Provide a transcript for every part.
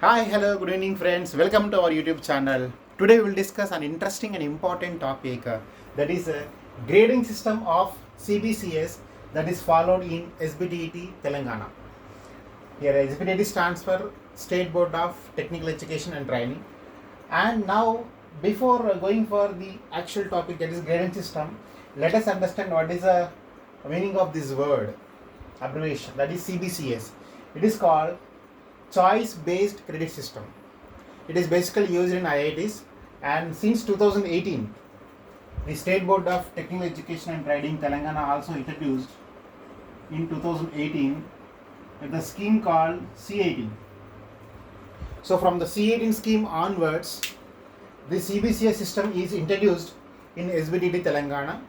Hi, hello, good evening friends. Welcome to our YouTube channel. Today we will discuss an interesting and important topic that is a grading system of CBCS that is followed in Sbtet Telangana. Here Sbtet stands for State Board of Technical Education and Training. And now before going for the actual topic that is grading system, let us understand what is the meaning of this word abbreviation that is CBCS. It is called choice based credit system. It is basically used in IITs, and since 2018 the State Board of Technical Education and Training Telangana also introduced in 2018 the scheme called C18. So from the C18 scheme onwards, the CBCS system is introduced in Sbtet Telangana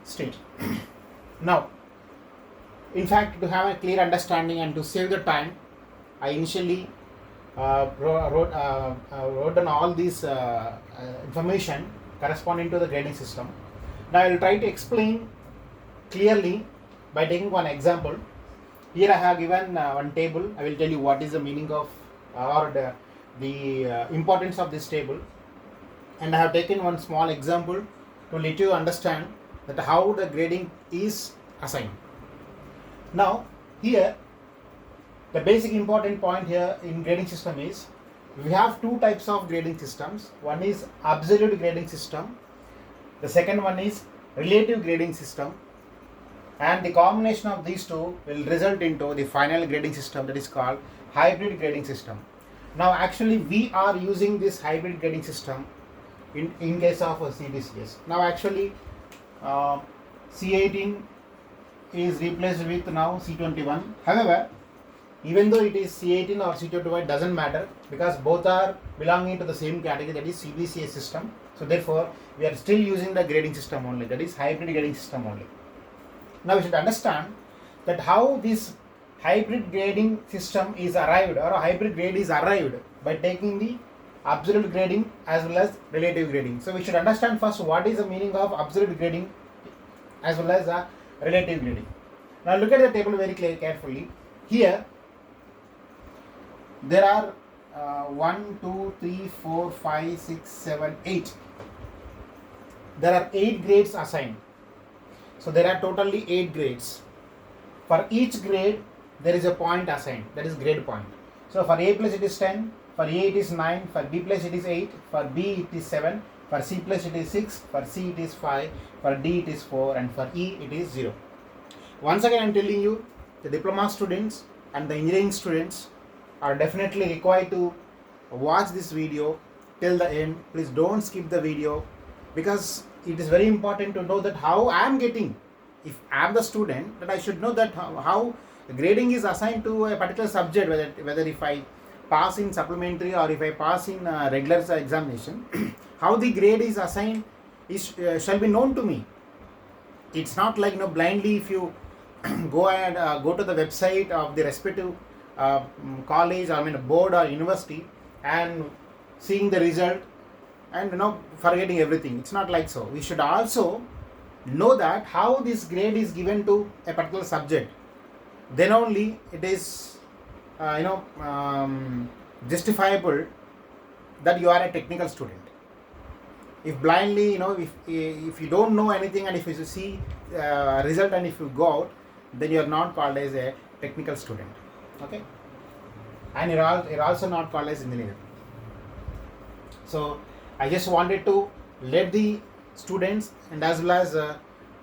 state. Now, in fact, to have a clear understanding and to save the time, I initially wrote down all these information corresponding to the grading system. Now I will try to explain clearly by taking one example. Here I have given one table. I will tell you what is the meaning of or the importance of this table, and I have taken one small example to let you understand that how the grading is assigned. Now here, the basic important point here in grading system is we have two types of grading systems. One is absolute grading system. The second one is relative grading system. And the combination of these two will result into the final grading system that is called hybrid grading system. Now actually we are using this hybrid grading system in case of CBCS. Now actually C18 is replaced with now C21. However, even though it is C18 or C21, it doesn't matter because both are belonging to the same category, that is CBCS system. So therefore, we are still using the grading system only, that is hybrid grading system only. Now we should understand that how this hybrid grading system is arrived, or a hybrid grade is arrived by taking the absolute grading as well as relative grading. So we should understand first what is the meaning of absolute grading as well as relative grading. Now look at the table very carefully. Here there are 1, 2, 3, 4, 5, 6, 7, 8. There are 8 grades assigned. So there are totally 8 grades. For each grade there is a point assigned, that is grade point. So for A plus it is 10, for A it is 9, for B plus it is 8, for B it is 7, for C plus it is 6, for C it is 5, for D it is 4, and for E it is 0. Once again I am telling you, the diploma students and the engineering students are definitely required to watch this video till the end. Please don't skip the video, because it is very important to know that how I am getting. If I am the student, that I should know that how grading is assigned to a particular subject, whether if I pass in supplementary or if I pass in regular examination, how the grade is assigned is shall be known to me. It's not like blindly if you go and go to the website of the respective college, board or university, and seeing the result and forgetting everything. It's not like so. We should also know that how this grade is given to a particular subject. Then only it is justifiable that you are a technical student. If blindly, if you don't know anything and if you see result and if you go out, then you are not called as a technical student. Okay, and you're also not called as engineer. So I just wanted to let the students and as well as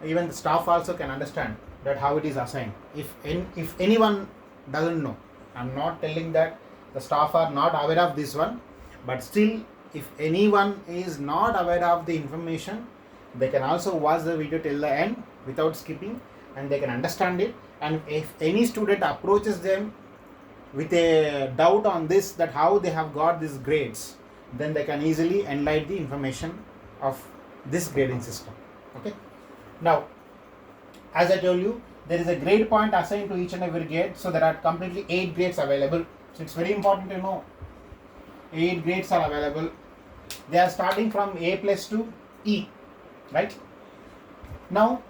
even the staff also can understand that how it is assigned. If anyone doesn't know, I'm not telling that the staff are not aware of this one, but still if anyone is not aware of the information, they can also watch the video till the end without skipping, and they can understand it. And if any student approaches them with a doubt on this, that how they have got these grades, then they can easily enlighten the information of this grading system. Okay. Now, as I told you, there is a grade point assigned to each and every grade. So there are completely 8 grades available. So it's very important to know 8 grades are available. They are starting from A plus to E, right? Now,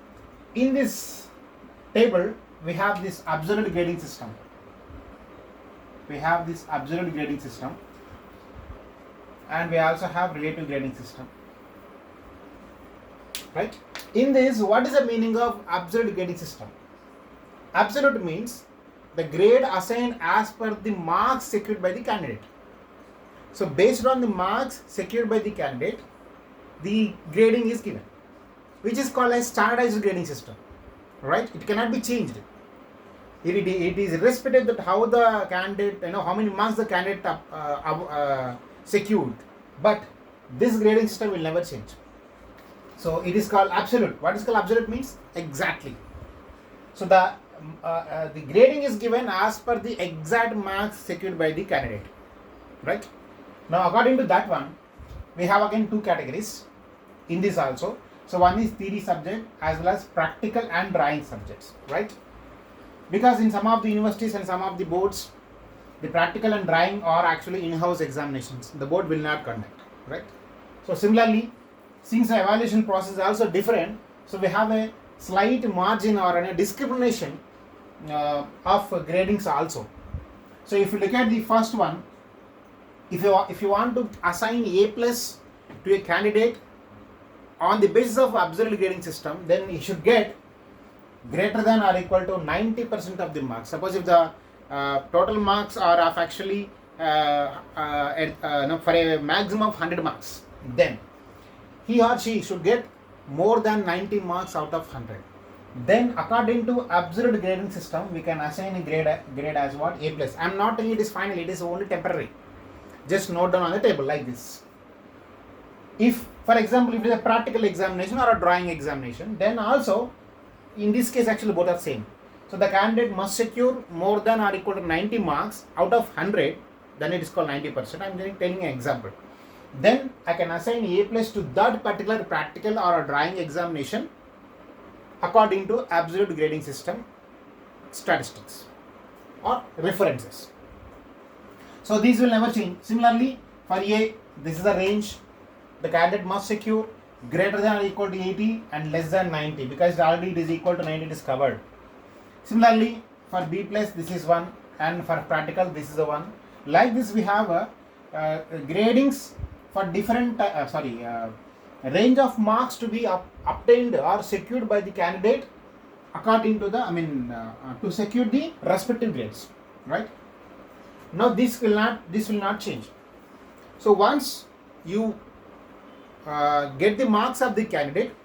in this table, we have this absolute grading system. we have this absolute grading system, and we also have relative grading system, right? In this, what is the meaning of absolute grading system? Absolute means the grade assigned as per the marks secured by the candidate. So based on the marks secured by the candidate, the grading is given, which is called as standardized grading system, right? It cannot be changed. It is irrespective that how the candidate, how many marks the candidate secured, but this grading system will never change. So it is called absolute. What is called absolute means exactly. So the grading is given as per the exact marks secured by the candidate, right? Now according to that one, we have again two categories in this also. So one is theory subject as well as practical and drawing subjects, right? Because in some of the universities and some of the boards, the practical and drawing are actually in-house examinations. The board will not conduct, right? So similarly, since the evaluation process is also different, so we have a slight margin or a discrimination of gradings also. So if you look at the first one, if you want to assign A plus to a candidate on the basis of absolute grading system, then he should get greater than or equal to 90% of the marks. Suppose if the total marks are of actually for a maximum of 100 marks, then he or she should get more than 90 marks out of 100. Then according to absolute grading system, we can assign a grade as what? A plus. I am not telling it is final, it is only temporary. Just note down on the table like this. If, for example, if it is a practical examination or a drawing examination, then also in this case actually both are same. So the candidate must secure more than or equal to 90 marks out of 100, then it is called 90%. I am telling an example. Then I can assign A plus to that particular practical or a drawing examination according to absolute grading system statistics or references. So these will never change. Similarly, for A, this is the range. The candidate must secure greater than or equal to 80 and less than 90, because already it is equal to 90, it is covered. Similarly, for B plus, this is 1, and for practical, this is the 1. Like this, we have gradings for different range of marks to be obtained or secured by the candidate according to the to secure the respective grades, right? Now this will not change. So once you get the marks of the candidate,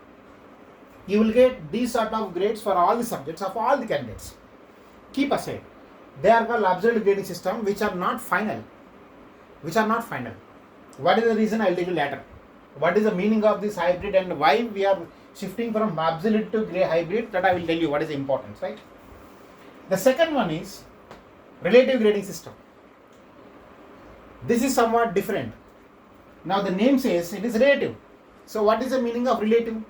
you will get these sort of grades for all the subjects of all the candidates. Keep aside, they are called absolute grading system, which are not final. What is the reason? I will tell you later. What is the meaning of this hybrid and why we are shifting from absolute to hybrid? That I will tell you what is the importance, right? The second one is relative grading system. This is somewhat different. Now the name says it is relative. So what is the meaning of relative?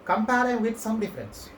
Comparing with some difference.